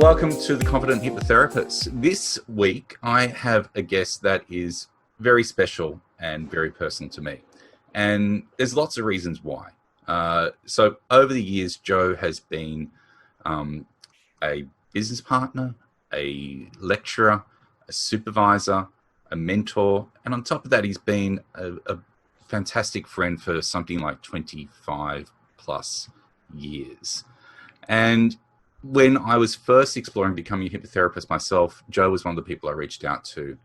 Welcome to the Confident Hypnotherapist. This week, I have a guest that is very special and very personal to me. And there's lots of reasons why. So over the years, Joe has been a business partner, a lecturer, a supervisor, a mentor. And on top of that, he's been a fantastic friend for something like 25 plus years. And when I was first exploring becoming a hypnotherapist myself, Joe was one of the people I reached out to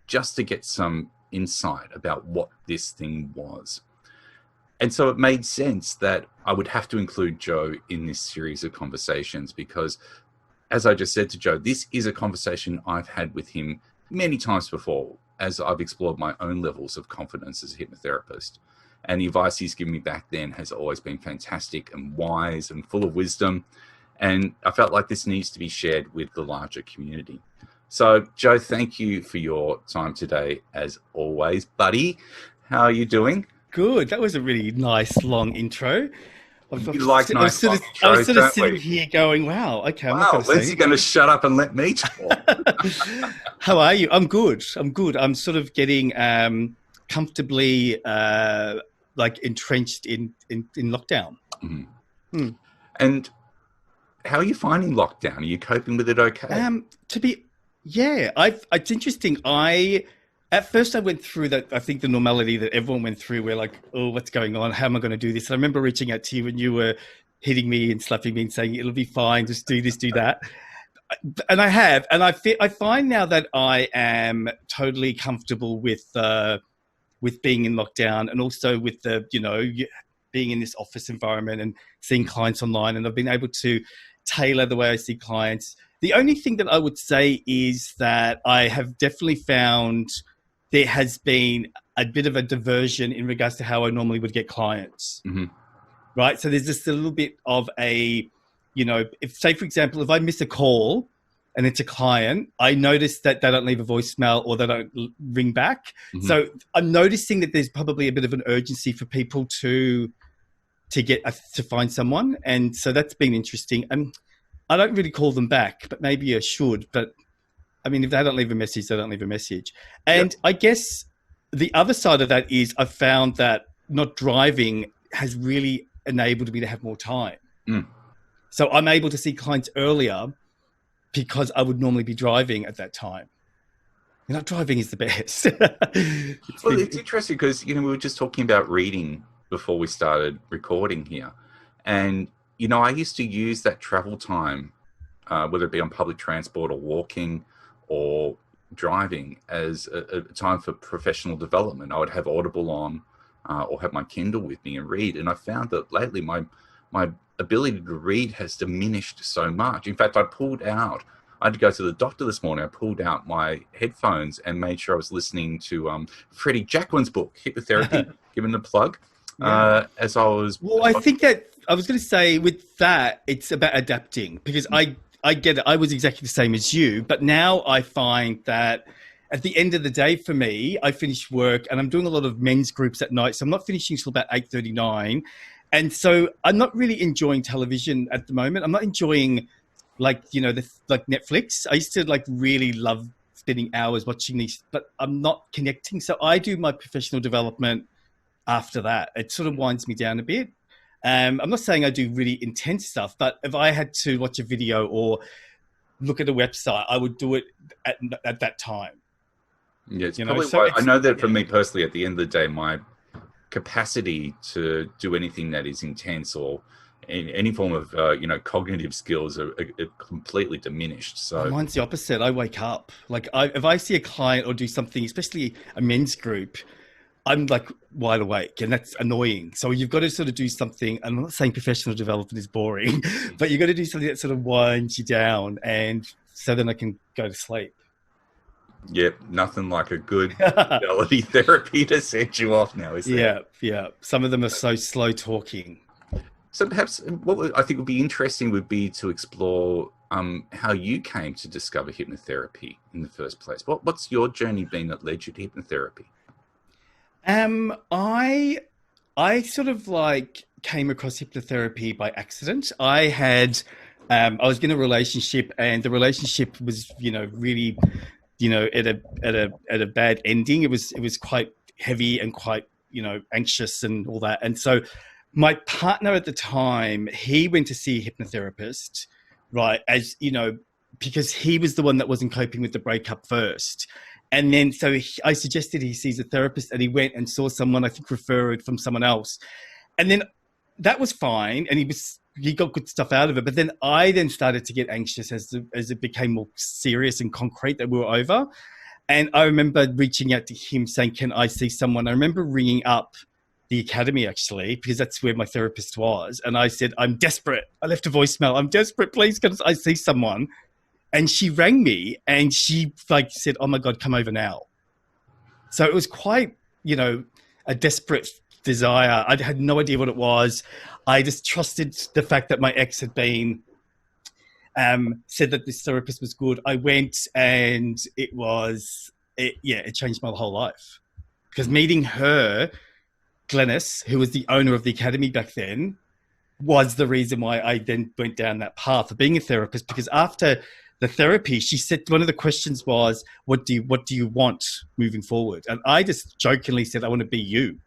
just to get some insight about what this thing was. And so it made sense that I would have to include Joe in this series of conversations because, as I just said to Joe, this is a conversation I've had with him many times before as I've explored my own levels of confidence as a hypnotherapist. And the advice he's given me back then has always been fantastic and wise and full of wisdom. And I felt like this needs to be shared with the larger community. So, Joe, thank you for your time today, as always. Buddy, how are you doing? Good. That was a really nice, long intro. I was sort of sitting here going, wow, okay. When's he going to shut up and let me talk? How are you? I'm good. I'm sort of getting comfortably entrenched in lockdown. Mm-hmm. And how are you finding lockdown? Are you coping with it okay? It's interesting. At first I went through that, I think the normality that everyone went through. We're like, oh, what's going on? How am I going to do this? And I remember reaching out to you when you were hitting me and slapping me and saying, it'll be fine, just do this, do that. And I have. And I find now that I am totally comfortable with being in lockdown and also with being in this office environment and seeing clients online. And I've been able to tailor the way I see clients. The only thing that I would say is that I have definitely found there has been a bit of a diversion in regards to how I normally would get clients, right? So there's just a little bit of a, if say, for example, if I miss a call and it's a client, I notice that they don't leave a voicemail or they don't ring back. Mm-hmm. So I'm noticing that there's probably a bit of an urgency for people to find someone. And so that's been interesting. And I don't really call them back, but maybe I should. But I mean, if they don't leave a message, they don't leave a message. And yep. I guess the other side of that is I've found that not driving has really enabled me to have more time. Mm. So I'm able to see clients earlier because I would normally be driving at that time. Not driving is the best. It's interesting because, we were just talking about reading before we started recording here. And, I used to use that travel time, whether it be on public transport or walking or driving, as a time for professional development. I would have Audible on or have my Kindle with me and read. And I found that lately my ability to read has diminished so much. In fact, I had to go to the doctor this morning. I pulled out my headphones and made sure I was listening to Freddie Jacquin's book, Hypnotherapy, giving a plug. As I was... Well, I think that I was going to say with that, it's about adapting because I get it. I was exactly the same as you, but now I find that at the end of the day for me, I finish work and I'm doing a lot of men's groups at night. So I'm not finishing till about 8:39. And so I'm not really enjoying television at the moment. I'm not enjoying like Netflix. I used to really love spending hours watching these, but I'm not connecting. So I do my professional development after that. It sort of winds me down a bit. I'm not saying I do really intense stuff, but if I had to watch a video or look at a website, I would do it at that time. Yeah, it's probably why I know that for me personally, at the end of the day, my capacity to do anything that is intense or in any form of cognitive skills are completely diminished. So mine's the opposite. I wake up if I see a client or do something, especially a men's group, I'm wide awake, and that's annoying. So you've got to sort of do something. I'm not saying professional development is boring, but you've got to do something that sort of winds you down, and so then I can go to sleep. Yep, nothing like a good modality therapy to set you off now, is there? Yeah. Some of them are so slow talking. So perhaps what I think would be interesting would be to explore how you came to discover hypnotherapy in the first place. What's your journey been that led you to hypnotherapy? I sort of came across hypnotherapy by accident. I had I was in a relationship, and the relationship was, really, at a bad ending. It was quite heavy and quite, anxious and all that. And so my partner at the time, he went to see a hypnotherapist, right? Because he was the one that wasn't coping with the breakup first. And then, I suggested he sees a therapist, and he went and saw someone, I think, referred from someone else. And then that was fine. And he got good stuff out of it. But then I started to get anxious as it became more serious and concrete that we were over. And I remember reaching out to him saying, can I see someone? I remember ringing up the academy, actually, because that's where my therapist was. And I said, I'm desperate. I left a voicemail. I'm desperate. Please, can I see someone? And she rang me, and she said, oh my God, come over now. So it was quite, a desperate desire. I had no idea what it was. I just trusted the fact that my ex had been said that this therapist was good. I went, and it changed my whole life. Because meeting her, Glenys, who was the owner of the academy back then, was the reason why I then went down that path of being a therapist. Because after the therapy, she said one of the questions was, what do you want moving forward? And I just jokingly said, I want to be you.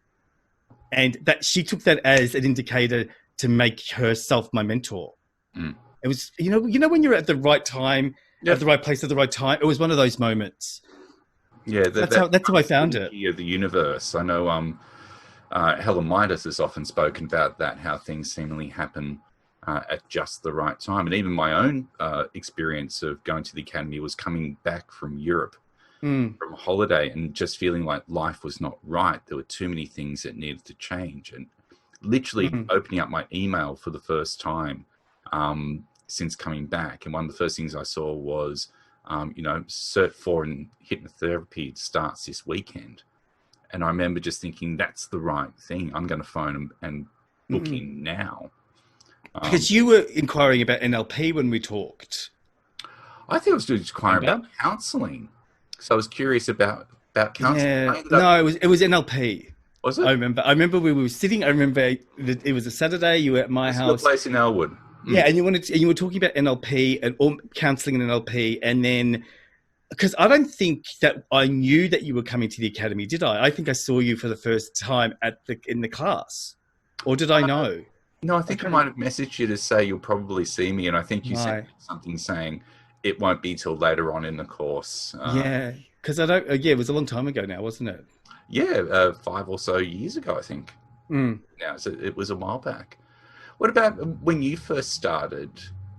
And that she took that as an indicator to make herself my mentor. Mm. It was, when you're at the right time, at the right place at the right time, it was one of those moments. Yeah, that's how I found it. Of the universe. I know Helen Midas has often spoken about that, how things seemingly happen at just the right time. And even my own experience of going to the academy was coming back from Europe from a holiday and just feeling like life was not right. There were too many things that needed to change. And literally opening up my email for the first time since coming back. And one of the first things I saw was, Cert 4 in hypnotherapy starts this weekend. And I remember just thinking, that's the right thing. I'm going to phone and book in now. Because you were inquiring about NLP when we talked. I think I was inquiring about counselling. So I was curious about counselling. Yeah. No, it was NLP. Was it? I remember we were sitting. I remember it was a Saturday. You were at my house. Your place in Elwood. Yeah, and you were talking about NLP and counselling and NLP, and then because I don't think that I knew that you were coming to the academy, did I? I think I saw you for the first time in the class, or did I know? No, I think I might have messaged you to say you'll probably see me, and I think you sent me something saying it won't be till later on in the course. Yeah, because I don't. Yeah, it was a long time ago now, wasn't it? Yeah, 5 or so years ago, I think. Now, so it was a while back. What about when you first started?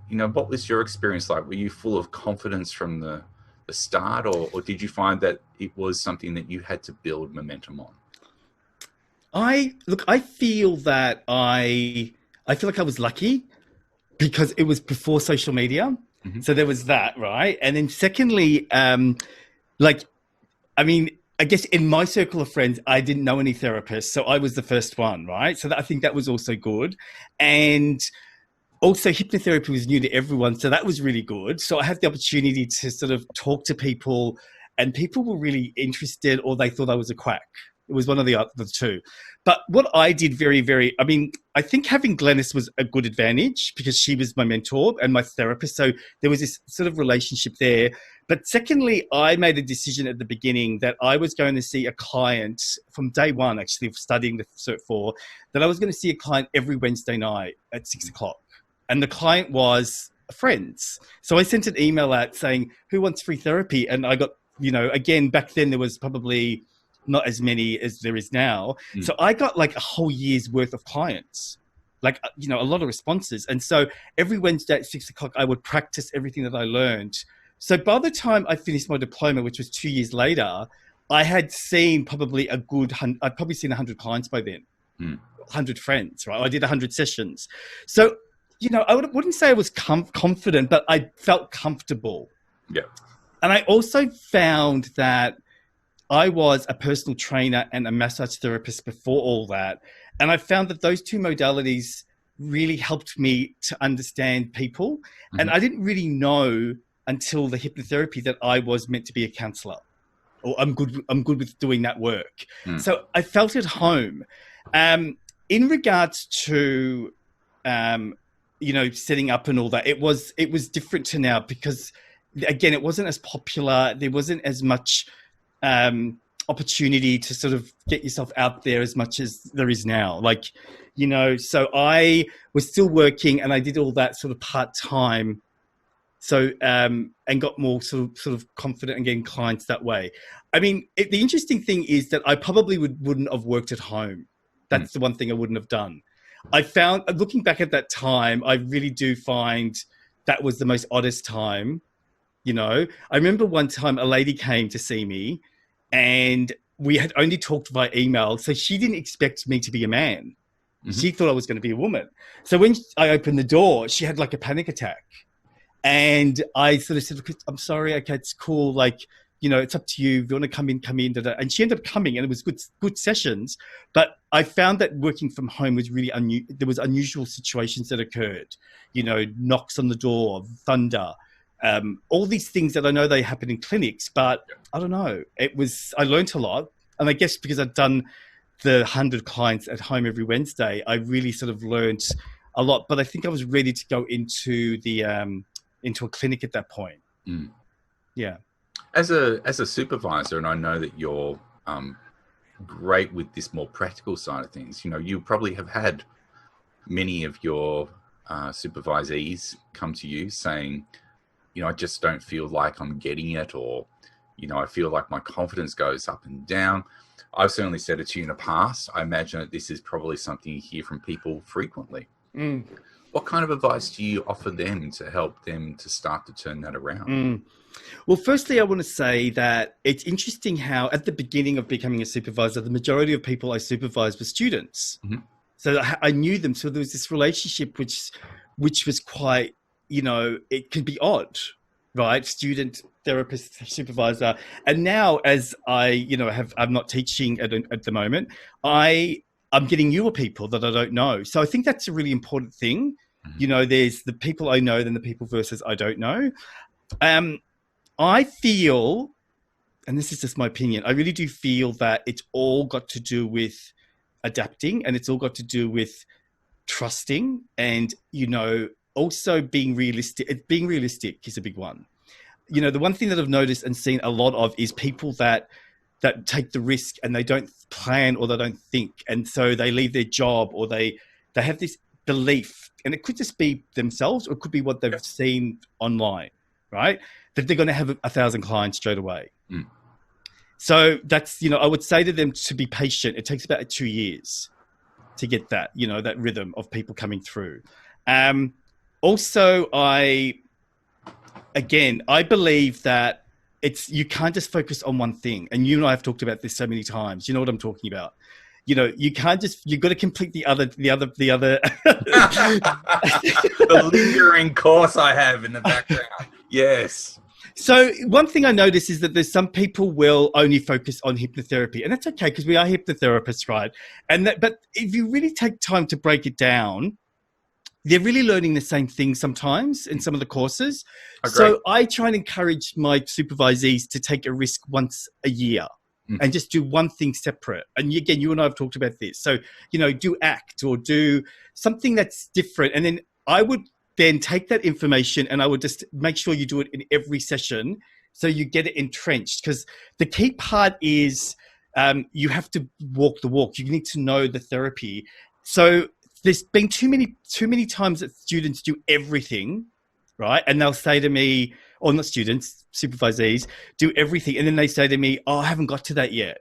What was your experience like? Were you full of confidence from the start, or did you find that it was something that you had to build momentum on? I feel that I feel like I was lucky because it was before social media. So there was that, right? And then secondly, I guess in my circle of friends, I didn't know any therapists. So I was the first one, right? So I think that was also good. And also hypnotherapy was new to everyone. So that was really good. So I had the opportunity to sort of talk to people, and people were really interested, or they thought I was a quack. It was one of the two. But what I did I think having Glenys was a good advantage because she was my mentor and my therapist. So there was this sort of relationship there. But secondly, I made a decision at the beginning that I was going to see a client from day one, actually, of studying the Cert 4, that I was going to see a client every Wednesday night at 6:00. And the client was friends. So I sent an email out saying, who wants free therapy? And I got, again, back then there was probably not as many as there is now. So I got like a whole year's worth of clients, a lot of responses. And so every Wednesday at 6:00, I would practice everything that I learned. So by the time I finished my diploma, which was 2 years later, I had seen probably I'd probably seen 100 clients by then, 100 friends, right? I did 100 sessions. So, I wouldn't say I was confident, but I felt comfortable. Yeah. And I also found that I was a personal trainer and a massage therapist before all that. And I found that those two modalities really helped me to understand people. And I didn't really know until the hypnotherapy that I was meant to be a counselor, or I'm good with doing that work. So I felt at home. In regards to setting up and all that. It was different to now because, again, it wasn't as popular. There wasn't as much opportunity to sort of get yourself out there as much as there is now. So I was still working and I did all that sort of part-time. So, and got more sort of confident and getting clients that way. I mean, the interesting thing is that I probably wouldn't have worked at home. That's the one thing I wouldn't have done. I found, looking back at that time, I really do find that was the most oddest time. I remember one time a lady came to see me and we had only talked via email. So she didn't expect me to be a man. Mm-hmm. She thought I was going to be a woman. So when I opened the door, she had like a panic attack. And I sort of said, I'm sorry, okay, it's cool. It's up to you. If you want to come in, come in. And she ended up coming and it was good sessions. But I found that working from home was really there was unusual situations that occurred, knocks on the door, thunder, all these things that I know they happen in clinics, but I don't know. I learned a lot. And I guess because I'd done the 100 clients at home every Wednesday, I really sort of learned a lot. But I think I was ready to go into into a clinic at that point. Mm. Yeah. As a supervisor, and I know that you're great with this more practical side of things, you probably have had many of your supervisees come to you saying, I just don't feel like I'm getting it, or, I feel like my confidence goes up and down. I've certainly said it to you in the past. I imagine that this is probably something you hear from people frequently. Mm. What kind of advice do you offer them to help them to start to turn that around? Mm. Well, firstly, I want to say that it's interesting how at the beginning of becoming a supervisor, the majority of people I supervised were students. Mm-hmm. So I knew them. So there was this relationship which was quite, it can be odd, right? Student, therapist, supervisor. And now as I'm not teaching at the moment, I'm getting newer people that I don't know. So I think that's a really important thing. Mm-hmm. There's the people I know, then the people versus I don't know. I feel, and this is just my opinion, I really do feel that it's all got to do with adapting, and it's all got to do with trusting and, also being realistic. Being realistic is a big one. The one thing that I've noticed and seen a lot of is people that take the risk and they don't plan or they don't think. And so they leave their job or they have this belief, and it could just be themselves or it could be what they've seen online, right? That they're going to have 1,000 clients straight away. Mm. So that's, I would say to them to be patient. It takes about 2 years to get that, that rhythm of people coming through. Also, I believe that you can't just focus on one thing. And you and I have talked about this so many times. You know what I'm talking about. You can't you've got to complete the other. The lingering course I have in the background. Yes. So one thing I notice is that there's some people will only focus on hypnotherapy, and that's okay because we are hypnotherapists, right? But if you really take time to break it down, they're really learning the same thing sometimes in some of the courses. So I try and encourage my supervisees to take a risk once a year and just do one thing separate. And again, you and I have talked about this. So, do ACT or do something that's different. And then I would then take that information and I would just make sure you do it in every session so you get it entrenched. Because the key part is you have to walk the walk. You need to know the therapy. So there's been too many times that students do everything, right? And they'll say to me, or not students, supervisees, do everything. And then they say to me, I haven't got to that yet.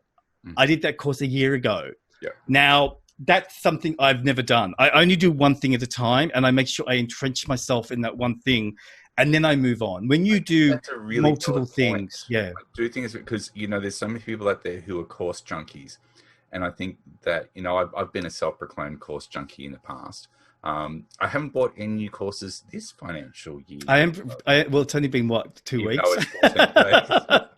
I did that course a year ago. Yeah. Now, that's something I've never done. I only do one thing at a time, and I make sure I entrench myself in that one thing, and then I move on. When you do really multiple things, yeah. I do think it's because, there's so many people out there who are course junkies. And I think that, I've been a self-proclaimed course junkie in the past. I haven't bought any new courses this financial year. Well, it's only been, 2 weeks? But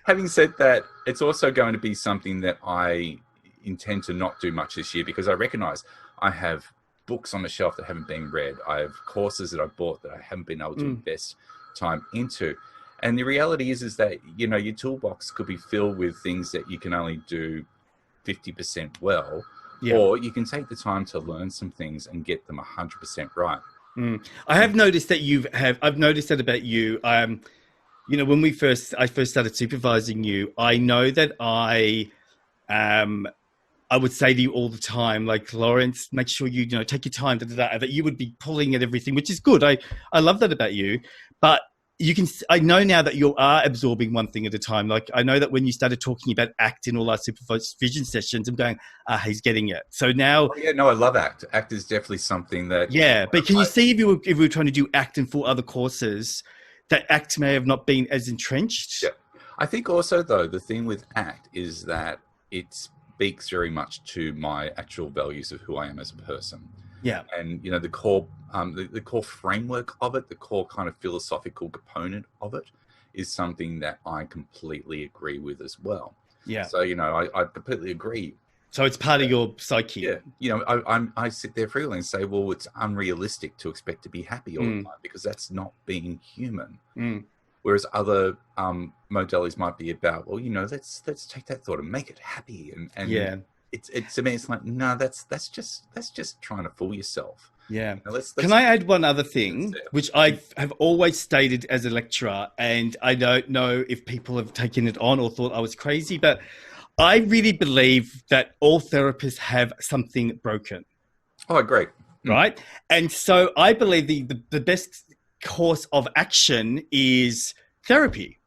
having said that, it's also going to be something that I intend to not do much this year because I recognize I have books on the shelf that haven't been read. I have courses that I've bought that I haven't been able to invest time into. And the reality is that, your toolbox could be filled with things that you can only do 50% well, Yeah. or you can take the time to learn some things and get them 100% right. I have noticed that I've noticed that about you. When I first started supervising you, I know that I would say to you all the time, like, Lawrence, make sure you take your time, that you would be pulling at everything, which is good. I love that about you. But I know now that you are absorbing one thing at a time. Like, I know that when you started talking about ACT in all our supervision sessions, I'm going, he's getting it. So now. Oh, yeah, no, I love ACT. ACT is definitely something that. Yeah. But can you see if we were trying to do ACT in 4 other courses, that ACT may have not been as entrenched? Yeah. I think also, though, the thing with ACT is that it speaks very much to my actual values of who I am as a person. Yeah. And, the core the core framework of it, the core kind of philosophical component of it is something that I completely agree with as well. Yeah. So, I completely agree. So it's part of your psyche. Yeah. I sit there freely and say, well, it's unrealistic to expect to be happy all the time, because that's not being human. Whereas other modalities might be about, well, let's take that thought and make it happy. And yeah, it's to me, it's like, no, that's just trying to fool yourself. Yeah. Let's Can I add one other thing, which I have always stated as a lecturer, and I don't know if people have taken it on or thought I was crazy, but I really believe that all therapists have something broken. Oh, great. Right? And so I believe the best course of action is therapy.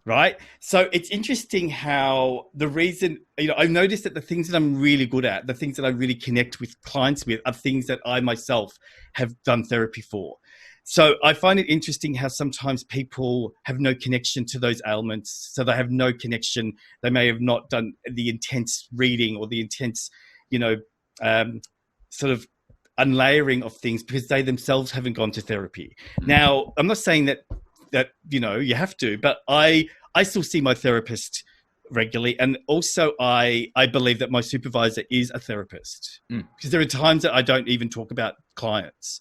Right? So it's interesting how the reason, I've noticed that the things that I'm really good at, the things that I really connect with clients with, are things that I myself have done therapy for. So I find it interesting how sometimes people have no connection to those ailments. So they have no connection. They may have not done the intense reading or the intense, sort of unlayering of things because they themselves haven't gone to therapy. Now, I'm not saying that you have to, but I still see my therapist regularly, and also I believe that my supervisor is a therapist, because there are times that I don't even talk about clients.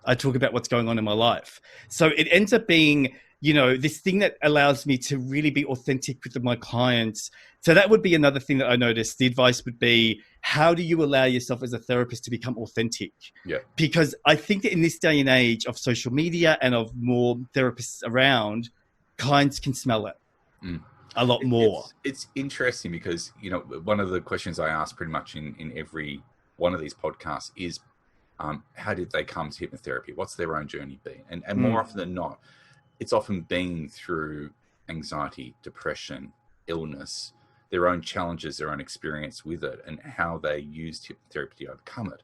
I talk about what's going on in my life. So it ends up being, this thing that allows me to really be authentic with my clients. So that would be another thing that I noticed. The advice would be, how do you allow yourself as a therapist to become authentic? Yeah. Because I think that in this day and age of social media and of more therapists around, clients can smell it a lot more. It's interesting because, one of the questions I ask pretty much in every one of these podcasts is, how did they come to hypnotherapy? What's their own journey been? And more often than not, it's often been through anxiety, depression, illness, their own challenges, their own experience with it, and how they used hypnotherapy to overcome it.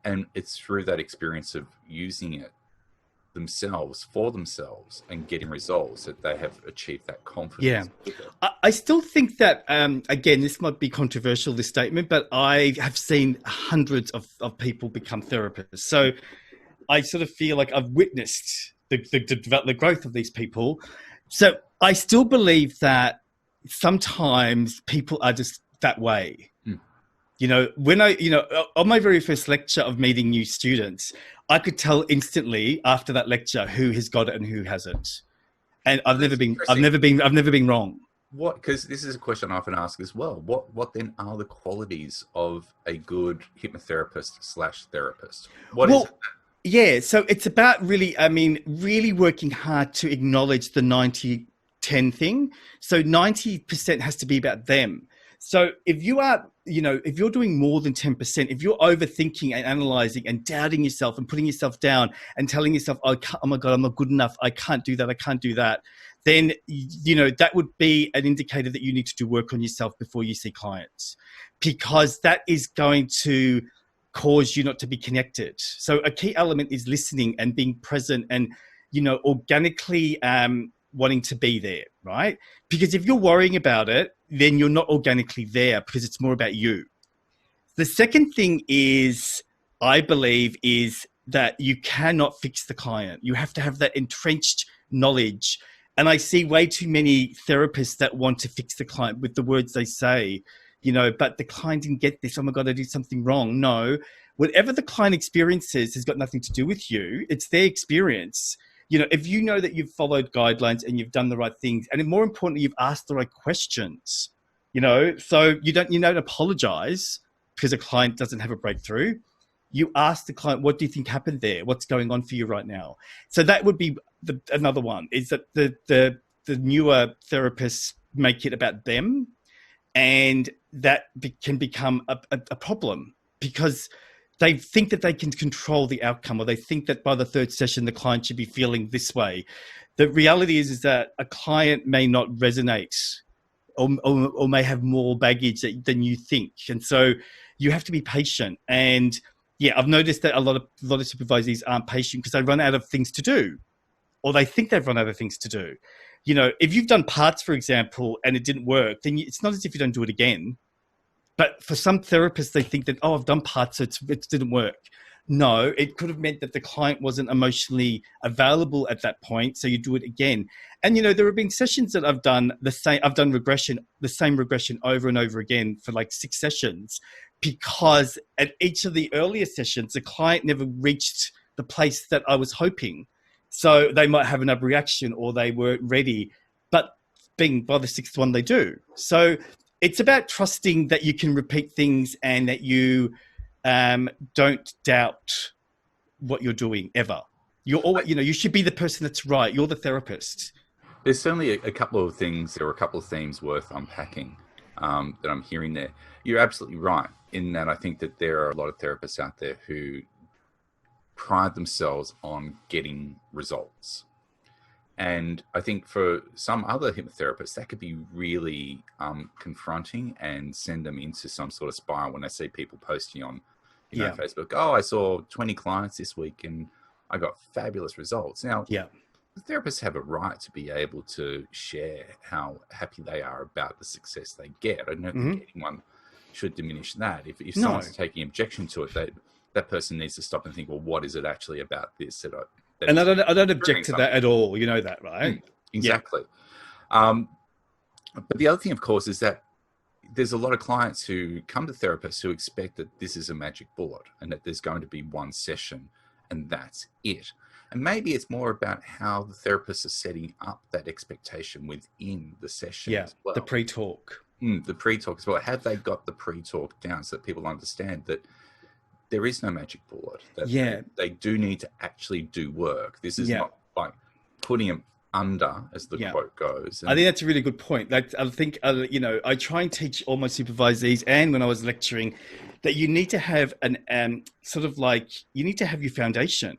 And it's through that experience of using it themselves for themselves and getting results that they have achieved that confidence. Yeah. I still think that, again, this might be controversial, this statement, but I have seen hundreds of people become therapists. So I sort of feel like I've witnessed the growth of these people. So I still believe that sometimes people are just that way. When on my very first lecture of meeting new students, I could tell instantly after that lecture who has got it and who hasn't. And I've never been wrong. What? Because this is a question I often ask as well. What then are the qualities of a good hypnotherapist/therapist? What is it? Yeah, so it's about really working hard to acknowledge the 90-10 thing. So 90% has to be about them. So if you are, if you're doing more than 10%, if you're overthinking and analyzing and doubting yourself and putting yourself down and telling yourself, oh my God, I'm not good enough, I can't do that, then, that would be an indicator that you need to do work on yourself before you see clients, because that is going to cause you not to be connected. So a key element is listening and being present and, organically wanting to be there, right? Because if you're worrying about it, then you're not organically there because it's more about you. The second thing is, I believe, is that you cannot fix the client. You have to have that entrenched knowledge. And I see way too many therapists that want to fix the client with the words they say, but the client didn't get this. Oh my God, I did something wrong. No, whatever the client experiences has got nothing to do with you. It's their experience. If you know that you've followed guidelines and you've done the right things, and more importantly, you've asked the right questions, so you don't apologize. because a client doesn't have a breakthrough, you ask the client, what do you think happened there? What's going on for you right now? So that would be another one, is that the newer therapists make it about them, and that can become a problem because they think that they can control the outcome, or they think that by the third session, the client should be feeling this way. The reality is that a client may not resonate or may have more baggage than you think. And so you have to be patient. And yeah, I've noticed that a lot of supervisees aren't patient because they run out of things to do, or they think they've run out of things to do. If you've done parts, for example, and it didn't work, then it's not as if you don't do it again. But for some therapists, they think that, I've done parts, so it didn't work. No, it could have meant that the client wasn't emotionally available at that point, so you do it again. And, there have been sessions that I've done the same regression over and over again for like 6 sessions, because at each of the earlier sessions, the client never reached the place that I was hoping. So they might have another reaction, or they weren't ready, but by the 6th one, they do. So it's about trusting that you can repeat things and that you don't doubt what you're doing ever. You're always, you should be the person that's right. You're the therapist. There's certainly a couple of things, or a couple of themes worth unpacking that I'm hearing there. You're absolutely right in that I think that there are a lot of therapists out there who pride themselves on getting results. And I think for some other hypnotherapists, that could be really confronting and send them into some sort of spiral when I see people posting on Facebook, I saw 20 clients this week and I got fabulous results. Now, the therapists have a right to be able to share how happy they are about the success they get. I don't think anyone should diminish that. If someone's taking objection to it, that person needs to stop and think, well, what is it actually about this I don't object to that at all. You know that, right? Exactly. But the other thing, of course, is that there's a lot of clients who come to therapists who expect that this is a magic bullet and that there's going to be one session and that's it. And maybe it's more about how the therapists are setting up that expectation within the session as well. The pre-talk. The pre-talk as well. Have they got the pre-talk down so that people understand that there is no magic bullet? That they do need to actually do work. This is not like putting them under, as the quote goes. I think that's a really good point. I think, I try and teach all my supervisees, and when I was lecturing, that you need to have you need to have your foundation,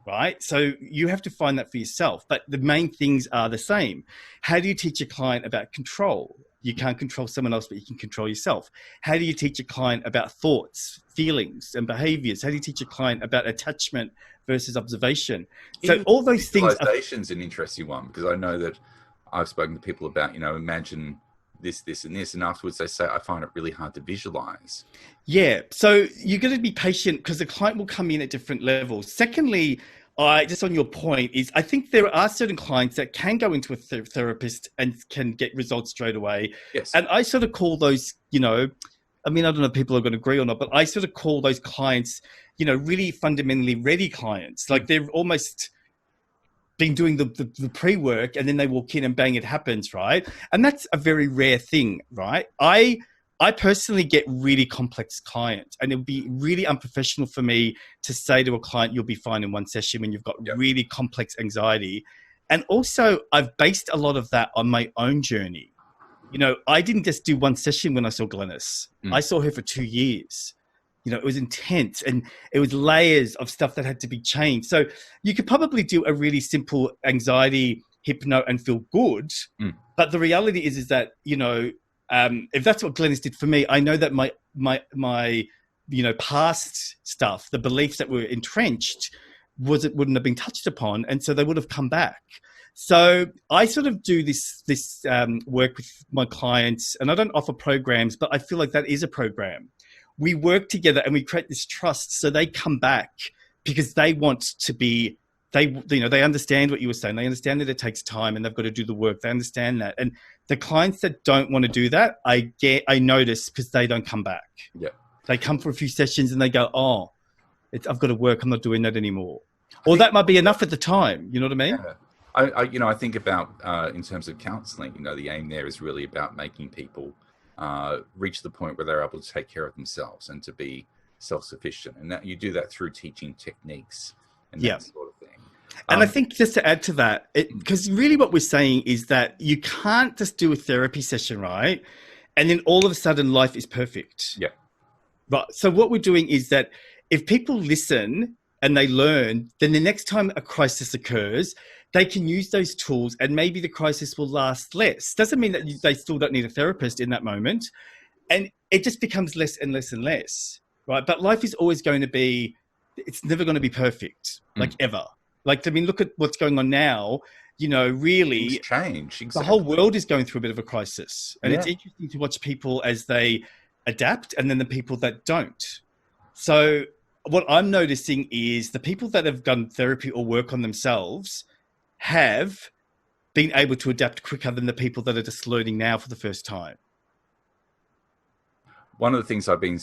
right? So you have to find that for yourself. But the main things are the same. How do you teach a client about control? You can't control someone else, but you can control yourself. How do you teach a client about thoughts, feelings, and behaviors? How do you teach a client about attachment versus observation? So all those things. Visualization's an interesting one, because I know that I've spoken to people about, imagine this, this, and this, and afterwards they say, I find it really hard to visualize. Yeah. So you're going to be patient because the client will come in at different levels. Secondly, just on your point, is I think there are certain clients that can go into a therapist and can get results straight away. Yes. And I sort of call those, I don't know if people are going to agree or not, but I sort of call those clients, really fundamentally ready clients. Like they've almost been doing the pre-work and then they walk in and bang, it happens, right? And that's a very rare thing, right? I personally get really complex clients, and it would be really unprofessional for me to say to a client, you'll be fine in one session when you've got really complex anxiety. And also I've based a lot of that on my own journey. I didn't just do one session when I saw Glenys. I saw her for 2 years. It was intense, and it was layers of stuff that had to be changed. So you could probably do a really simple anxiety hypno and feel good. But the reality is that, if that's what Glenys did for me, I know that my past stuff, the beliefs that were entrenched, wouldn't have been touched upon, and so they would have come back. So I sort of do this work with my clients, and I don't offer programs, but I feel like that is a program. We work together and we create this trust, so they come back because they want to be. They understand what you were saying. They understand that it takes time and they've got to do the work. They understand that. And the clients that don't want to do that, I notice because they don't come back. Yeah. They come for a few sessions and they go, I've got to work. I'm not doing that anymore. Or that might be enough at the time. You know what I mean? Yeah. I think about, in terms of counseling, the aim there is really about making people reach the point where they're able to take care of themselves and to be self-sufficient. And that you do that through teaching techniques and that sort of thing. And I think just to add to that, because really what we're saying is that you can't just do a therapy session, right? And then all of a sudden life is perfect. Yeah. Right. So what we're doing is that if people listen and they learn, then the next time a crisis occurs, they can use those tools and maybe the crisis will last less. Doesn't mean that they still don't need a therapist in that moment. And it just becomes less and less and less, right? But life is always going to be, it's never going to be perfect, like ever. Like, I mean, look at what's going on now. You know, really, things change. Exactly. The whole world is going through a bit of a crisis. And it's interesting to watch people as they adapt and then the people that don't. So what I'm noticing is the people that have done therapy or work on themselves have been able to adapt quicker than the people that are just learning now for the first time. One of the things I've been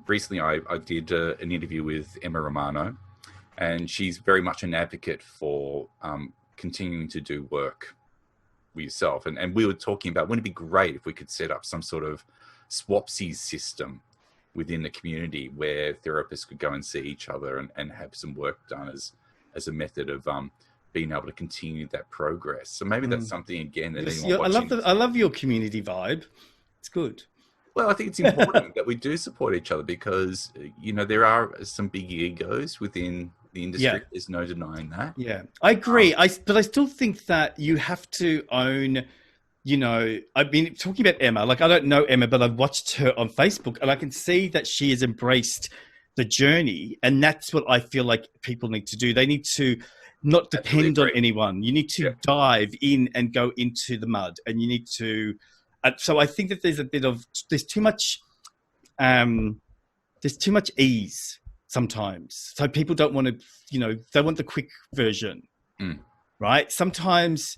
recently I did an interview with Emma Romano, and she's very much an advocate for continuing to do work with yourself. And we were talking about, wouldn't it be great if we could set up some sort of swapsies system within the community where therapists could go and see each other and have some work done as a method of being able to continue that progress. So maybe that's something, again, that I love your community vibe. It's good. Well, I think it's important that we do support each other because, you know, there are some big egos within the industry. Yeah. There's no denying that. Yeah, I agree. But I still think that you have to own, you know, I've been talking about Emma. Like, I don't know Emma, but I've watched her on Facebook and I can see that she has embraced the journey. And that's what I feel like people need to do. They need to not depend on anyone. You need to dive in and go into the mud, and you need to... so I think that there's too much ease sometimes. So people don't want to, you know, they want the quick version, right? Sometimes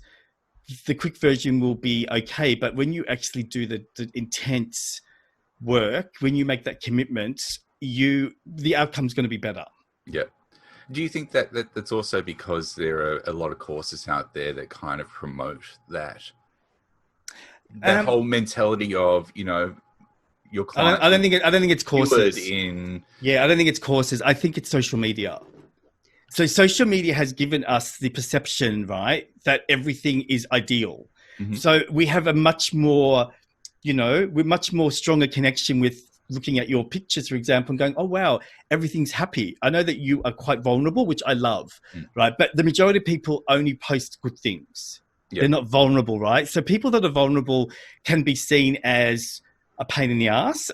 the quick version will be okay, but when you actually do the intense work, when you make that commitment, the outcome's going to be better. Yeah. Do you think that that's also because there are a lot of courses out there that kind of promote that whole mentality of, you know, your client? I don't think it's courses. I don't think it's courses. I think it's social media. So social media has given us the perception, right, that everything is ideal. Mm-hmm. So we have a much more, you know, we're much more stronger connection with looking at your pictures, for example, and going, oh, wow, everything's happy. I know that you are quite vulnerable, which I love, right? But the majority of people only post good things. Yep. They're not vulnerable, right? So people that are vulnerable can be seen as a pain in the ass,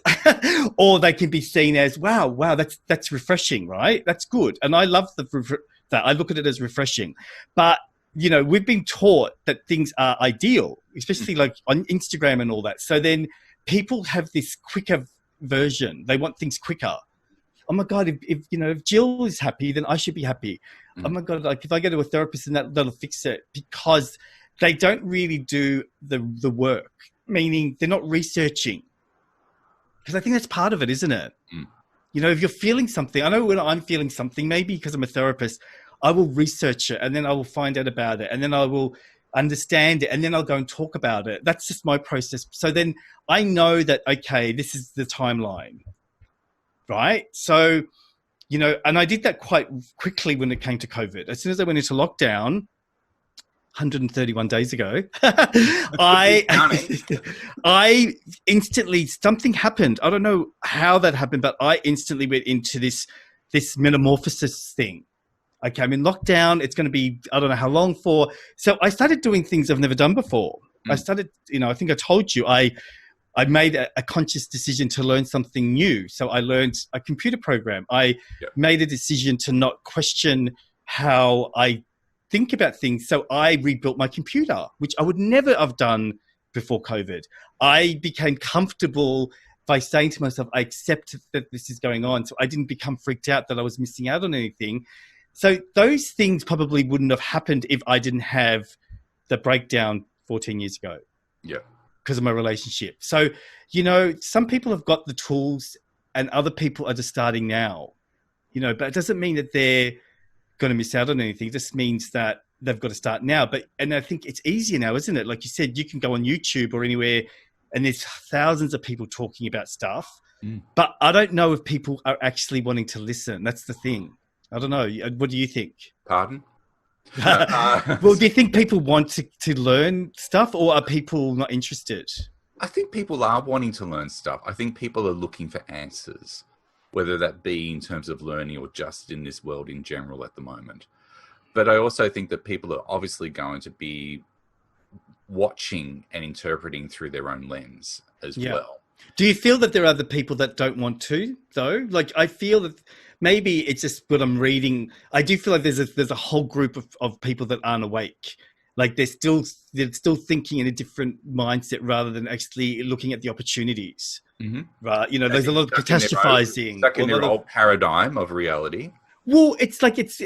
or they can be seen as, wow, that's refreshing, right? That's good. And I love that. I look at it as refreshing. But, you know, we've been taught that things are ideal, especially like on Instagram and all that. So then people have this quicker version. They want things quicker. Oh my God, if Jill is happy, then I should be happy. Oh my God, like if I go to a therapist and that'll fix it, because they don't really do the work, meaning they're not researching. Because I think that's part of it, isn't it? You know, if you're feeling something, I know when I'm feeling something, maybe because I'm a therapist, I will research it and then I will find out about it and then I will understand it and then I'll go and talk about it. That's just my process. So then I know that, okay, this is the timeline, right? So, you know, and I did that quite quickly when it came to COVID. As soon as I went into lockdown, 131 days ago, I instantly, something happened. I don't know how that happened, but I instantly went into this metamorphosis thing. Okay, I'm in lockdown. It's going to be, I don't know how long for. So I started doing things I've never done before. I started, you know, I think I told you, I made a conscious decision to learn something new. So I learned a computer program. I made a decision to not question how I think about things. So I rebuilt my computer, which I would never have done before COVID. I became comfortable by saying to myself, I accept that this is going on. So I didn't become freaked out that I was missing out on anything. So those things probably wouldn't have happened if I didn't have the breakdown 14 years ago. Yeah. Because of my relationship. So, you know, some people have got the tools and other people are just starting now, you know, but it doesn't mean that they're going to miss out on anything. It just means that they've got to start now. And I think it's easier now, isn't it? Like you said, you can go on YouTube or anywhere and there's thousands of people talking about stuff, Mm. but I don't know if people are actually wanting to listen. That's the thing. I don't know. What do you think? Pardon? Well, do you think people want to learn stuff, or are people not interested? I think people are wanting to learn stuff. I think people are looking for answers, whether that be in terms of learning or just in this world in general at the moment. But I also think that people are obviously going to be watching and interpreting through their own lens as well. Do you feel that there are other people that don't want to, though? Like, I feel that maybe it's just what I'm reading. I do feel like there's a whole group of people that aren't awake. Like they're still thinking in a different mindset rather than actually looking at the opportunities. Mm-hmm. Right? You know, there's a lot of catastrophizing. Stuck in their old paradigm of reality. Well, it's like it's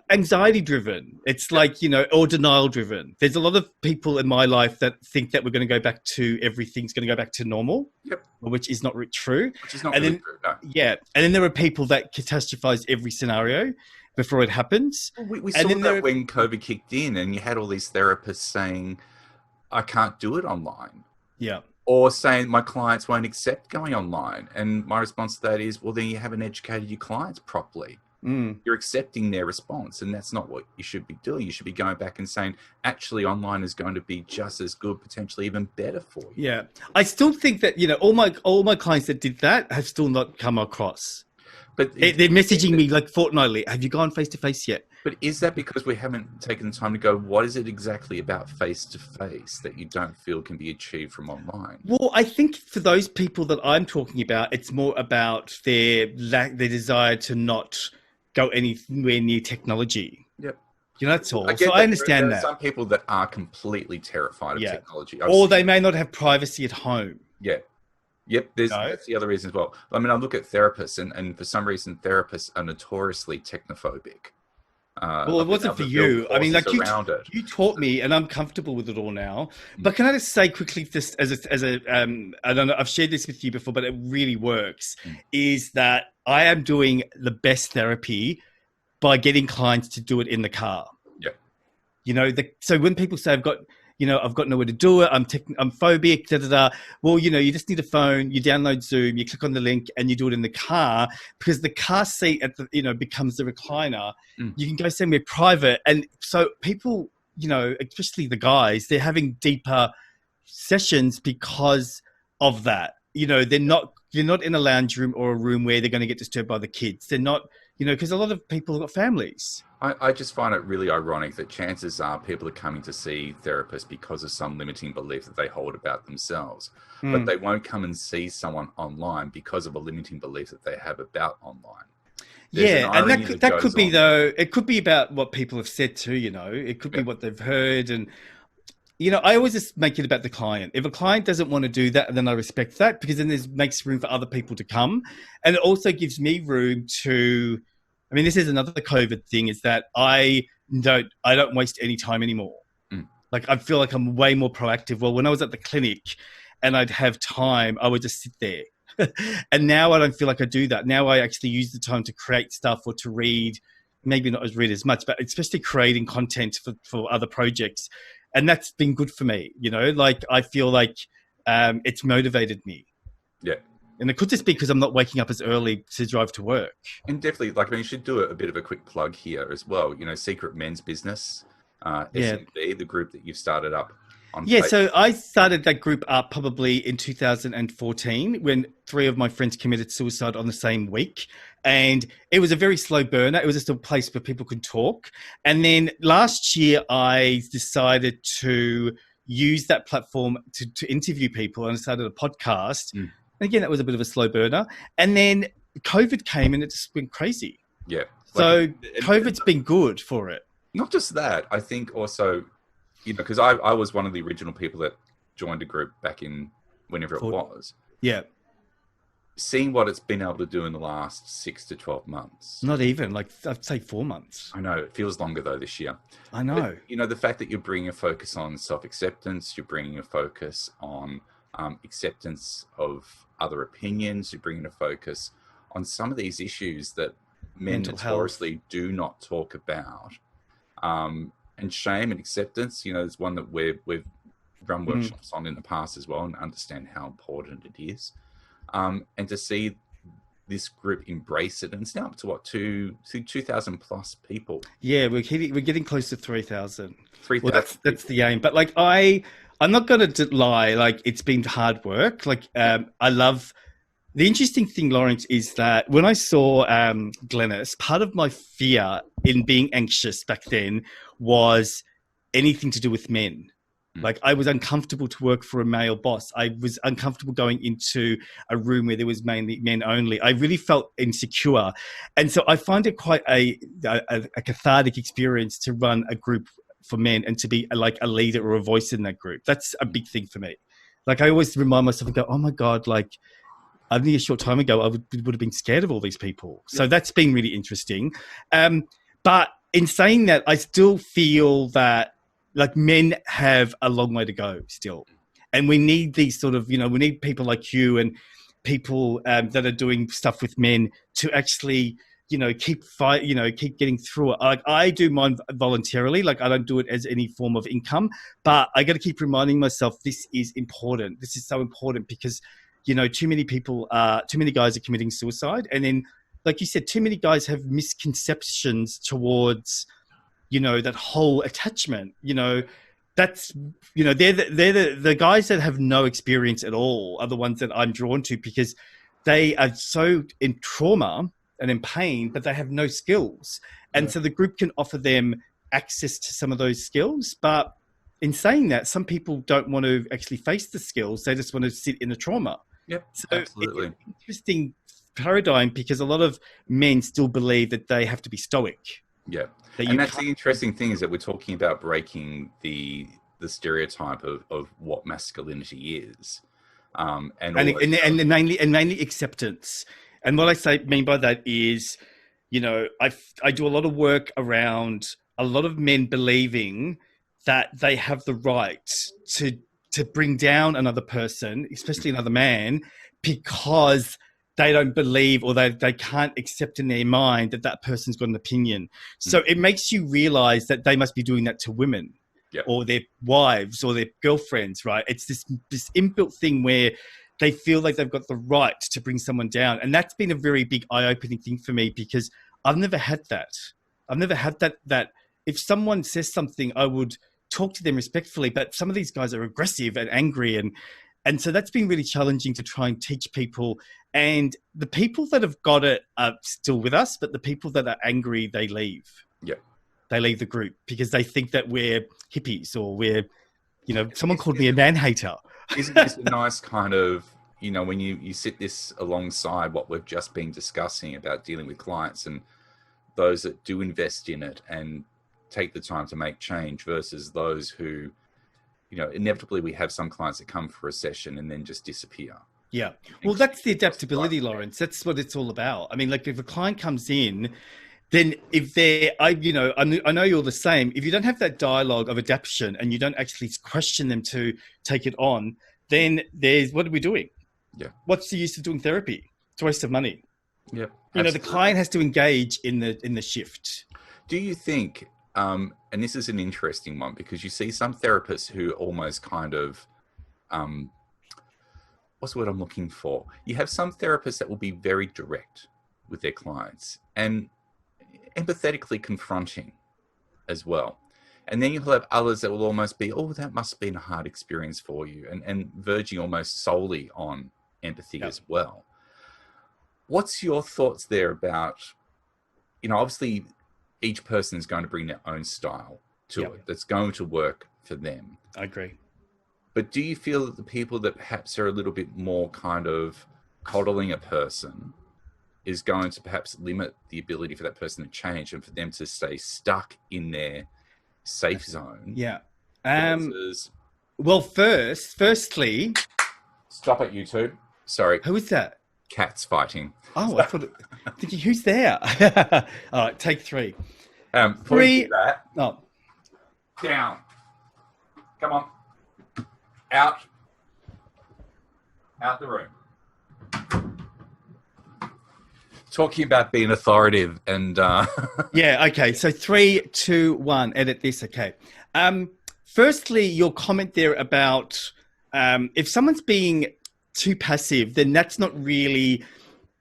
anxiety driven. It's like, you know, or denial driven. There's a lot of people in my life that think that we're going to go back to everything's going to go back to normal, which is not true. Which is not really true, no. Yeah, and then there are people that catastrophize every scenario before it happens. Well, we saw that when COVID kicked in, and you had all these therapists saying, "I can't do it online." Yeah. Or saying my clients won't accept going online, and my response to that is, "Well, then you haven't educated your clients properly." You're accepting their response, and that's not what you should be doing. You should be going back and saying, actually, online is going to be just as good, potentially even better for you. Yeah. I still think that, you know, all my clients that did that have still not come across. But they're messaging me like fortnightly. Have you gone face to face yet? But is that because we haven't taken the time to go, what is it exactly about face to face that you don't feel can be achieved from online? Well, I think for those people that I'm talking about, it's more about their desire to not go anywhere near technology. Yep. You know, that's all. I understand that. There are some people that are completely terrified of technology. Or they may not have privacy at home. Yeah. Yep. That's the other reason as well. I mean, I look at therapists, and for some reason, therapists are notoriously technophobic. Well, it wasn't for you. I mean, like you taught me, and I'm comfortable with it all now. But can I just say quickly, this as a I don't know, I've shared this with you before, but it really works. Is that I am doing the best therapy by getting clients to do it in the car. Yeah. You know, so when people say I've got nowhere to do it, I'm phobic, well, you know, you just need a phone, you download Zoom, you click on the link, and you do it in the car, because the car seat becomes the recliner. You can go somewhere private, and so people, you know, especially the guys, they're having deeper sessions because of that. You know, they're not in a lounge room or a room where they're going to get disturbed by the kids. They're not, you know, because a lot of people have got families. I just find it really ironic that chances are people are coming to see therapists because of some limiting belief that they hold about themselves, but they won't come and see someone online because of a limiting belief that they have about online. There's and that could be, though, it could be about what people have said too, you know, it could be what they've heard. And, you know, I always just make it about the client. If a client doesn't want to do that, then I respect that, because then makes room for other people to come. And it also gives me room to, I mean, this is another COVID thing, is that I don't waste any time anymore. Like, I feel like I'm way more proactive. Well, when I was at the clinic and I'd have time, I would just sit there. And now I don't feel like I do that. Now I actually use the time to create stuff or to read, maybe not read as much, but especially creating content for other projects. And that's been good for me. You know, like, I feel like it's motivated me. Yeah. And it could just be because I'm not waking up as early to drive to work. And definitely, like, I mean, you should do a bit of a quick plug here as well. You know, Secret Men's Business, SMB, the group that you've started up on Facebook. So I started that group up probably in 2014 when 3 of my friends committed suicide on the same week. And it was a very slow burner. It was just a place where people could talk. And then last year, I decided to use that platform to interview people, and I started a podcast. Again, that was a bit of a slow burner. And then COVID came and it just went crazy. Yeah. So COVID's been good for it. Not just that. I think also, you know, because I was one of the original people that joined a group back in whenever it was. Yeah. Seeing what it's been able to do in the last 6 to 12 months. Not even, like, I'd say 4 months. I know. It feels longer, though, this year. I know. But, you know, the fact that you're bringing a focus on self-acceptance, you're bringing a focus on acceptance of other opinions, you're bringing a focus on some of these issues that men notoriously do not talk about. And shame and acceptance, you know, is one that we've run workshops on in the past as well, and understand how important it is. And to see this group embrace it, and it's now up to what, 2,000 plus people. Yeah, we're getting close to 3,000. 3,000. Well, that's the aim. But like I'm not going to lie. Like, it's been hard work. Like, I love. The interesting thing, Lawrence, is that when I saw Glennis, part of my fear in being anxious back then was anything to do with men. Like, I was uncomfortable to work for a male boss. I was uncomfortable going into a room where there was mainly men only. I really felt insecure. And so I find it quite a cathartic experience to run a group for men and to be like a leader or a voice in that group. That's a big thing for me. Like, I always remind myself and go, oh my God, like, only a short time ago, I would have been scared of all these people. So that's been really interesting. But in saying that, I still feel that like men have a long way to go still. And we need these sort of, we need people like you and people that are doing stuff with men to actually, keep getting through it. Like, I do mine voluntarily. Like, I don't do it as any form of income, but I got to keep reminding myself this is important. This is so important because too many guys are committing suicide. And then, like you said, too many guys have misconceptions towards, that whole attachment. That's, they're the guys that have no experience at all are the ones that I'm drawn to because they are so in trauma and in pain, but they have no skills. And so the group can offer them access to some of those skills. But in saying that, some people don't want to actually face the skills. They just want to sit in the trauma. Yep, so absolutely. It's an interesting paradigm because a lot of men still believe that they have to be stoic. Yeah. And that's the interesting thing is that we're talking about breaking the stereotype of what masculinity is. And mainly acceptance. And what I mean by that is, I do a lot of work around a lot of men believing that they have the right to bring down another person, especially another man, because they don't believe or they can't accept in their mind that person's got an opinion. So it makes you realize that they must be doing that to women or their wives or their girlfriends, right? It's this inbuilt thing where they feel like they've got the right to bring someone down. And that's been a very big eye-opening thing for me because I've never had that. I've never had that if someone says something, I would talk to them respectfully, but some of these guys are aggressive and angry. And so that's been really challenging to try and teach people. And the people that have got it are still with us, but the people that are angry, they leave. Yeah. They leave the group because they think that we're hippies or we're, someone called me a man hater. Isn't this a nice kind of, when you sit this alongside what we've just been discussing about dealing with clients and those that do invest in it and take the time to make change versus those who, inevitably we have some clients that come for a session and then just disappear. Yeah. Well, that's the adaptability, Lawrence. That's what it's all about. I mean, like if a client comes in, then if I know you're the same. If you don't have that dialogue of adaptation and you don't actually question them to take it on, then what are we doing? Yeah. What's the use of doing therapy? It's a waste of money. Yeah. The client has to engage in the shift. Do you think, and this is an interesting one because you see some therapists who almost kind of, what's the word I'm looking for? You have some therapists that will be very direct with their clients and empathetically confronting as well. And then you'll have others that will almost be, oh, that must have been a hard experience for you and verging almost solely on empathy as well. What's your thoughts there about, obviously each person is going to bring their own style to it that's going to work for them. I agree. But do you feel that the people that perhaps are a little bit more kind of coddling a person is going to perhaps limit the ability for that person to change and for them to stay stuck in their safe zone? Yeah. Versus... Well, firstly... Stop it, YouTube. Sorry. Who is that? Cats fighting. Oh, I thought... thinking, who's there? All right, take 3. 3. That. Oh. Down. Come on. Out the room. Talking about being authoritative and yeah, okay. So 3, 2, 1. Edit this, okay. firstly, your comment there about if someone's being too passive, then that's not really.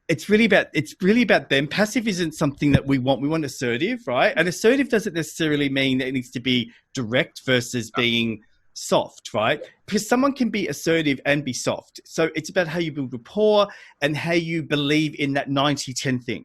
It's really about them. Passive isn't something that we want. We want assertive, right? And assertive doesn't necessarily mean that it needs to be direct versus being soft, right? Because someone can be assertive and be soft. So it's about how you build rapport and how you believe in that 90-10 thing.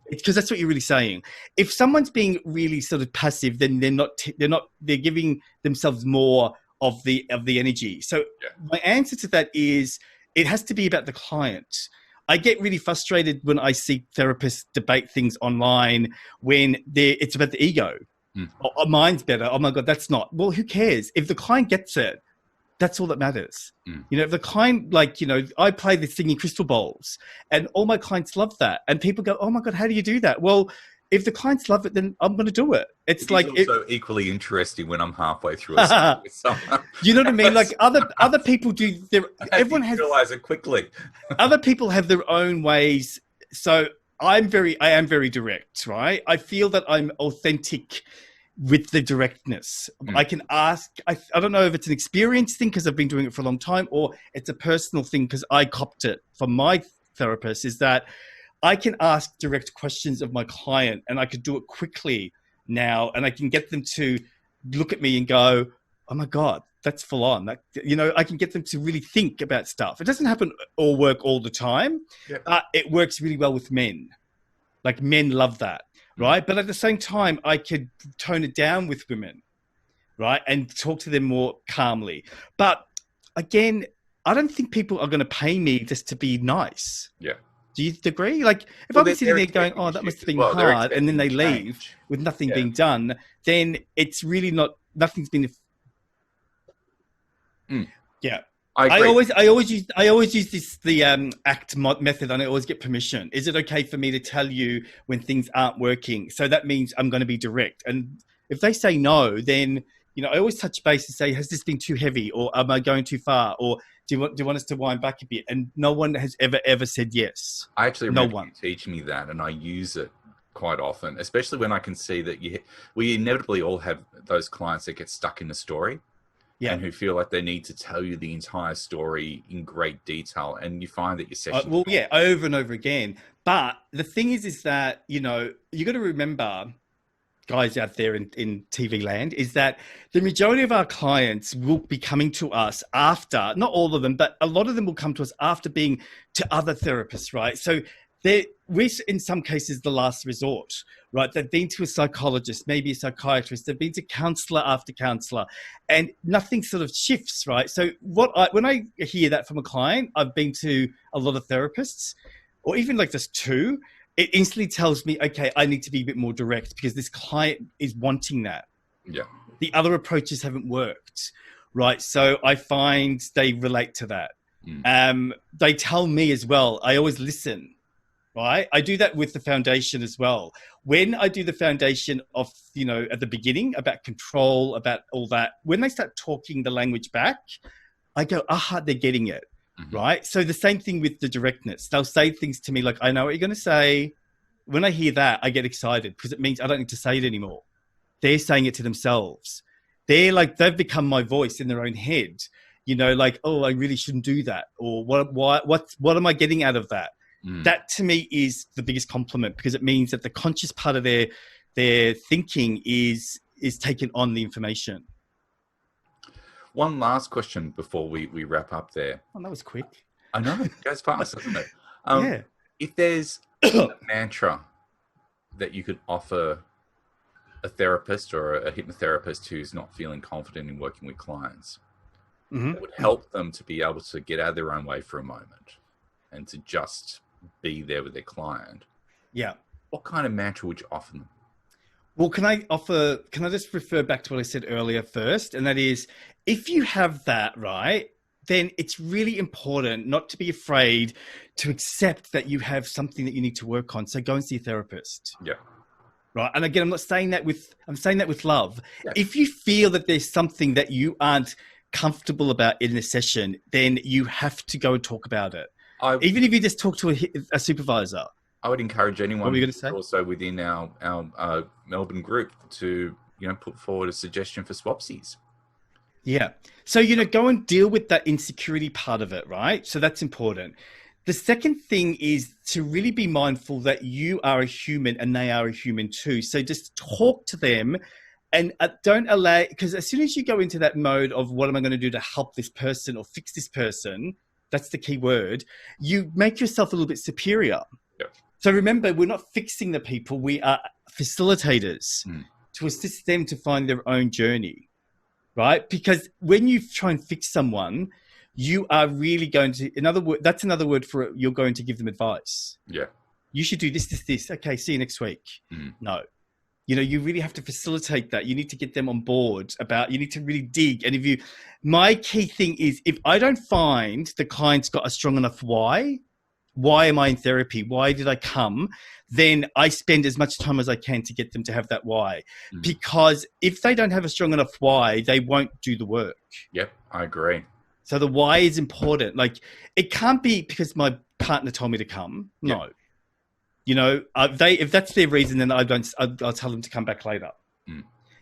Because that's what you're really saying. If someone's being really sort of passive, then they're giving themselves more of the energy. So my answer to that is it has to be about the client. I get really frustrated when I see therapists debate things online when it's about the ego. Oh, mine's better. Oh my God, that's not. Well, who cares? If the client gets it, that's all that matters. You know, if the client, I play this thing in crystal bowls and all my clients love that. And people go, oh my God, how do you do that? Well, if the clients love it, then I'm going to do it. It's also equally interesting when I'm halfway through a session with someone. You know what I mean? Like other people do. Everyone has realize it quickly. Other people have their own ways. So I am very direct, right? I feel that I'm authentic with the directness. I can ask. I don't know if it's an experience thing because I've been doing it for a long time, or it's a personal thing because I copped it from my therapist. Is that I can ask direct questions of my client and I could do it quickly now. And I can get them to look at me and go, oh my God, that's full on. That, I can get them to really think about stuff. It doesn't happen or work all the time. It works really well with men. Like men love that, right? But at the same time, I could tone it down with women, right? And talk to them more calmly. But again, I don't think people are going to pay me just to be nice. Yeah. Do you agree? Like, if I'm sitting there going, oh, that must have been hard, and then they leave with nothing being done, then it's really not, nothing's been. Yeah. I always use the ACT method, and I always get permission. Is it okay for me to tell you when things aren't working? So that means I'm going to be direct. And if they say no, then, I always touch base and say, has this been too heavy, or am I going too far? Or do you want us to wind back a bit? And no one has ever said yes. I actually remember you teaching me that, and I use it quite often, especially when I can see that we inevitably all have those clients that get stuck in the story. And who feel like they need to tell you the entire story in great detail, and you find that your session over and over again. But the thing is that you got to remember, guys out there in TV land, is that the majority of our clients will be coming to us after, not all of them, but a lot of them will come to us after being to other therapists, right? So we're in some cases the last resort, right? They've been to a psychologist, maybe a psychiatrist, they've been to counselor after counselor, and nothing sort of shifts, right? So when I hear that from a client, I've been to a lot of therapists, or even like just two, it instantly tells me, okay, I need to be a bit more direct because this client is wanting that. Yeah. The other approaches haven't worked, right? So I find they relate to that. They tell me as well, I always listen. Right. I do that with the foundation as well. When I do the foundation of, at the beginning about control, about all that, when they start talking the language back, I go, aha, they're getting it. Right. So the same thing with the directness. They'll say things to me like, I know what you're going to say. When I hear that, I get excited because it means I don't need to say it anymore. They're saying it to themselves. They've become my voice in their own head, like, oh, I really shouldn't do that. Or what am I getting out of that? That to me is the biggest compliment because it means that the conscious part of their thinking is taking on the information. One last question before we wrap up there. Oh, that was quick. I know, it goes fast, doesn't it? If there's a mantra that you could offer a therapist or a hypnotherapist who's not feeling confident in working with clients, that would help them to be able to get out of their own way for a moment and to just be there with their client. Yeah. What kind of mantra would you offer them? Well, can I just refer back to what I said earlier first? And that is, if you have that, right, then it's really important not to be afraid to accept that you have something that you need to work on. So go and see a therapist. Yeah. Right. And again, I'm saying that with love. Yeah. If you feel that there's something that you aren't comfortable about in a session, then you have to go and talk about it. Even if you just talk to a supervisor. I would encourage anyone, what were you going to say? Also within our Melbourne group, to put forward a suggestion for swapsies. Yeah. So, go and deal with that insecurity part of it, right? So that's important. The second thing is to really be mindful that you are a human and they are a human too. So just talk to them and don't allow, because as soon as you go into that mode of what am I going to do to help this person or fix this person, that's the key word, you make yourself a little bit superior. Yep. So remember, we're not fixing the people. We are facilitators to assist them to find their own journey, right? Because when you try and fix someone, you are really going to, that's another word for it, you're going to give them advice. Yeah. You should do this, this, this. Okay, see you next week. No. You really have to facilitate that. You need to get them on board you need to really dig. And my key thing is, if I don't find the client's got a strong enough why am I in therapy? Why did I come? Then I spend as much time as I can to get them to have that why. Because if they don't have a strong enough why, they won't do the work. Yep, I agree. So the why is important. Like, it can't be because my partner told me to come. No. Yep. If that's their reason, then I'll tell them to come back later.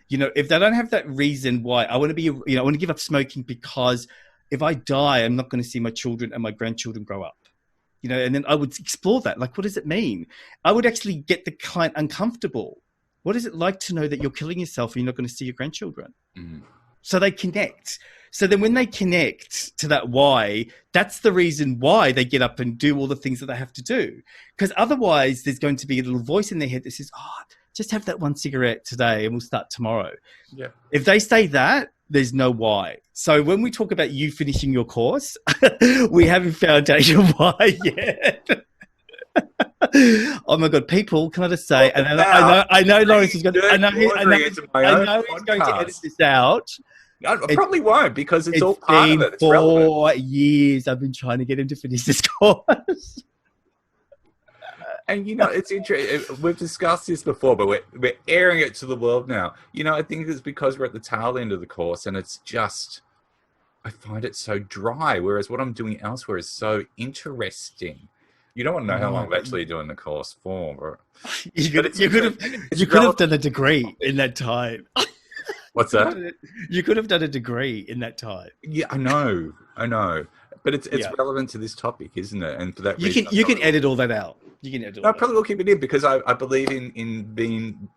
If they don't have that reason why, I want to give up smoking because if I die, I'm not going to see my children and my grandchildren grow up. And then I would explore that. Like, what does it mean? I would actually get the client uncomfortable. What is it like to know that you're killing yourself and you're not going to see your grandchildren? So they connect. So then when they connect to that why, that's the reason why they get up and do all the things that they have to do. Because otherwise there's going to be a little voice in their head that says, just have that one cigarette today and we'll start tomorrow. Yeah. If they say that, there's no why. So when we talk about you finishing your course, we haven't found out your why yet. Oh my God, people, can I just say, and I know Lawrence is going to, I know he's going to edit this out. I probably won't, because it's all part of it. It's 4 years I've been trying to get him to finish this course. And, it's interesting. We've discussed this before, but we're airing it to the world now. I think it's because we're at the tail end of the course and it's just, I find it so dry, whereas what I'm doing elsewhere is so interesting. You don't want to know how long I'm actually doing the course for. You could have done a degree in that time. What's that? You could have done a degree in that time. Yeah, I know. But it's relevant to this topic, isn't it? And for that reason, you can edit all that out. You can edit all I probably will keep it in, because I believe in being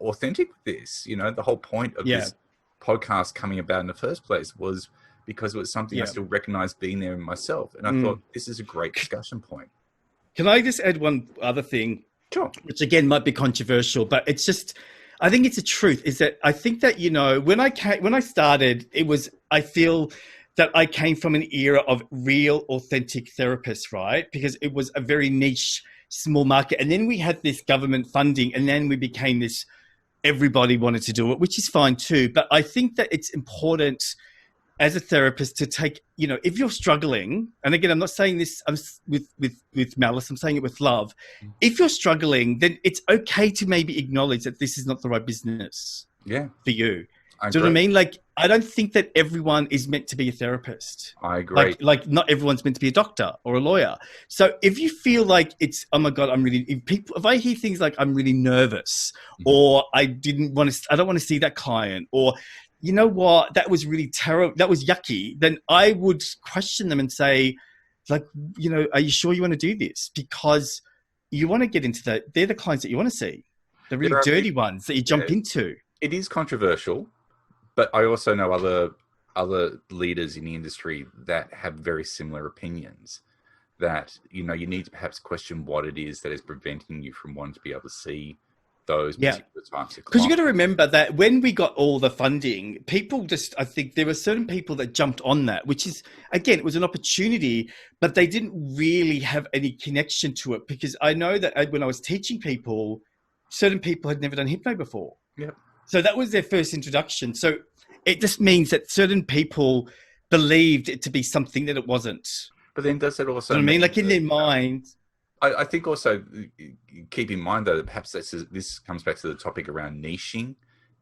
authentic with this. The whole point of this podcast coming about in the first place was because it was something I still recognized being there in myself. And I thought, this is a great discussion point. Can I just add one other thing? Sure. Which again might be controversial, but it's just, I think it's a truth, is that I think that, when I started, I feel that I came from an era of real authentic therapists, right? Because it was a very niche, small market. And then we had this government funding, and then we became this, everybody wanted to do it, which is fine too. But I think that it's important as a therapist to take, if you're struggling, and again, I'm not saying this with malice, I'm saying it with love. If you're struggling, then it's okay to maybe acknowledge that this is not the right business for you. Do you know what I mean? Like, I don't think that everyone is meant to be a therapist. I agree. Like not everyone's meant to be a doctor or a lawyer. So if you feel like it's, oh my God, if I hear things like I'm really nervous, or I don't want to see that client, or you know what, that was really terrible, that was yucky, then I would question them and say, like, are you sure you want to do this? Because you want to get into that. They're the clients that you want to see, the really dirty ones that you jump into. It is controversial, but I also know other leaders in the industry that have very similar opinions, that, you need to perhaps question what it is that is preventing you from wanting to be able to see those particular types of clients. Because you got to remember that when we got all the funding, I think there were certain people that jumped on that, which is, again, it was an opportunity, but they didn't really have any connection to it, because I know that when I was teaching people, certain people had never done hypno before. Yeah. So that was their first introduction. So it just means that certain people believed it to be something that it wasn't. But then does it also mean, like, in their mind? I think also keep in mind, though, that perhaps this comes back to the topic around niching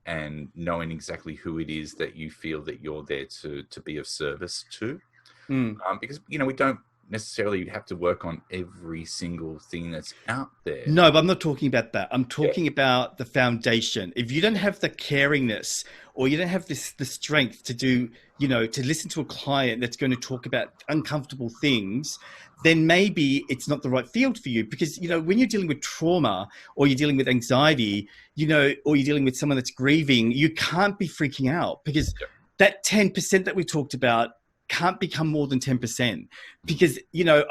and knowing exactly who it is that you feel that you're there to be of service to. Because, we don't necessarily have to work on every single thing that's out there. No, but I'm not talking about that. I'm talking about the foundation. If you don't have the caringness, or you don't have the strength to do, to listen to a client that's going to talk about uncomfortable things, then maybe it's not the right field for you. Because, when you're dealing with trauma, or you're dealing with anxiety, or you're dealing with someone that's grieving, you can't be freaking out, because that 10% that we talked about can't become more than 10%. Because,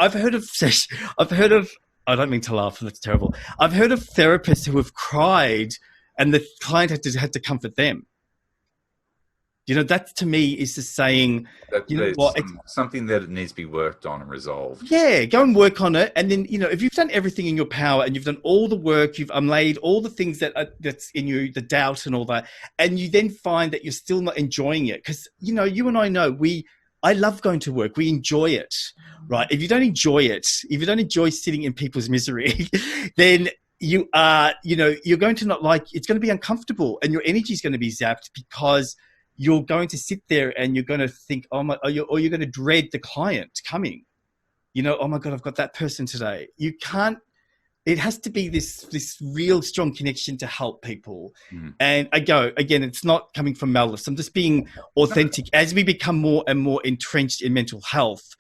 I've heard of, I don't mean to laugh, that's terrible. I've heard of therapists who have cried and the client had to comfort them. That to me is just saying, something that it needs to be worked on and resolved. Yeah, go and work on it. And then, if you've done everything in your power and you've done all the work, you've unlaid all the things that's in you, the doubt and all that, and you then find that you're still not enjoying it. Because, you and I know, I love going to work. We enjoy it, right? If you don't enjoy it, if you don't enjoy sitting in people's misery, then you are, you're going to not like, it's going to be uncomfortable and your energy is going to be zapped, because you're going to sit there and you're going to think, or you're going to dread the client coming. Oh my God, I've got that person today. You can't. It has to be this real strong connection to help people. And again, it's not coming from malice. I'm just being authentic. As we become more and more entrenched in mental health,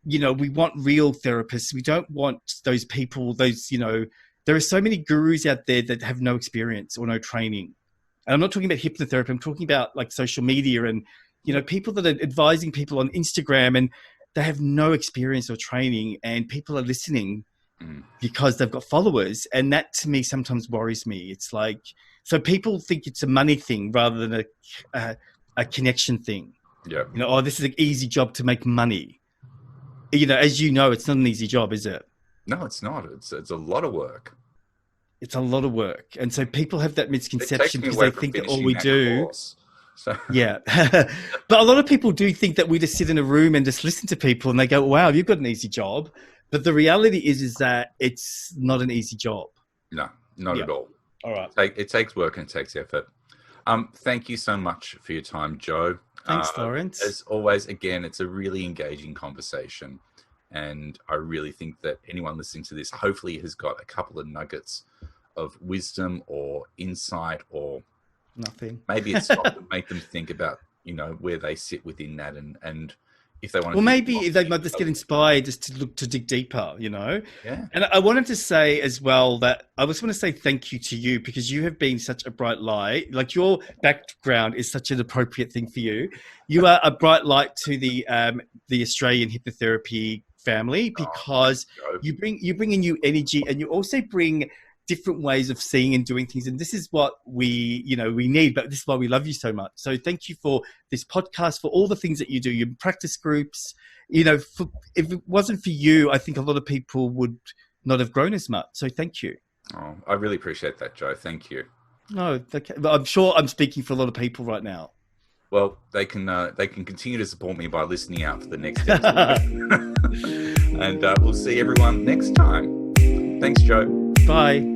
we want real therapists. We don't want those people, there are so many gurus out there that have no experience or no training. And I'm not talking about hypnotherapy. I'm talking about like social media and, people that are advising people on Instagram, and they have no experience or training, and people are listening because they've got followers. And that to me sometimes worries me. It's like, so people think it's a money thing rather than a connection thing. Yeah. This is an easy job to make money. As it's not an easy job, is it? No, it's not. It's a lot of work. It's a lot of work. And so people have that misconception because they think that all we do. So. Yeah. But a lot of people do think that we just sit in a room and just listen to people and they go, wow, you've got an easy job. But the reality is that it's not an easy job. No, not at all. All right. It takes work and it takes effort. Thank you so much for your time, Joe. Thanks, Lawrence. As always, again, it's a really engaging conversation. And I really think that anyone listening to this hopefully has got a couple of nuggets of wisdom or insight, or nothing. Maybe it's to make them think about, where they sit within that, and if they want to. Well, maybe they might just get inspired just to dig deeper, Yeah. And I wanted to say as well that I just want to say thank you to you, because you have been such a bright light. Like, your background is such an appropriate thing for you. You are a bright light to the Australian hypnotherapy family, because you bring a new energy, and you also bring different ways of seeing and doing things. And this is what we need, but this is why we love you so much. So thank you for this podcast, for all the things that you do, your practice groups. If it wasn't for you, I think a lot of people would not have grown as much. So thank you. Oh, I really appreciate that, Joe. Thank you. No, okay. But I'm sure I'm speaking for a lot of people right now. Well, they can continue to support me by listening out for the next episode. And we'll see everyone next time. Thanks, Joe. Bye.